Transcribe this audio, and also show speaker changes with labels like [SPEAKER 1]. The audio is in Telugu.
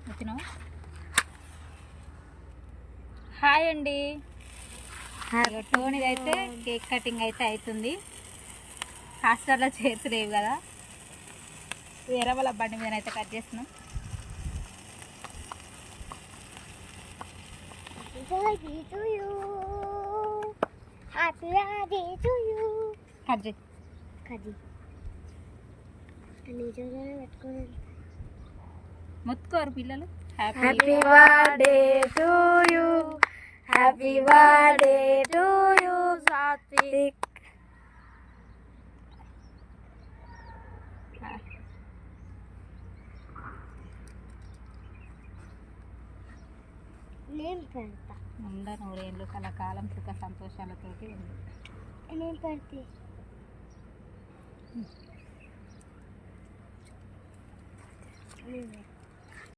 [SPEAKER 1] వచ్చినావు. హాయ్ అండి. టోనీది అయితే కేక్ కటింగ్ అయితే అవుతుంది. హాస్టల్లో చేతులేవు కదా, వేరే వాళ్ళ బండి మీద అయితే కట్ చేస్తున్నాం. మొత్తుకోరు పిల్లలు. Happy birthday to you, happy birthday to you Sathvik.
[SPEAKER 2] నేను పెడతా.
[SPEAKER 1] ఉండ నూరేళ్ళు కలకాలం సుఖ సంతోషాలతోటి ఉంది.
[SPEAKER 2] నేను పెడితే నేను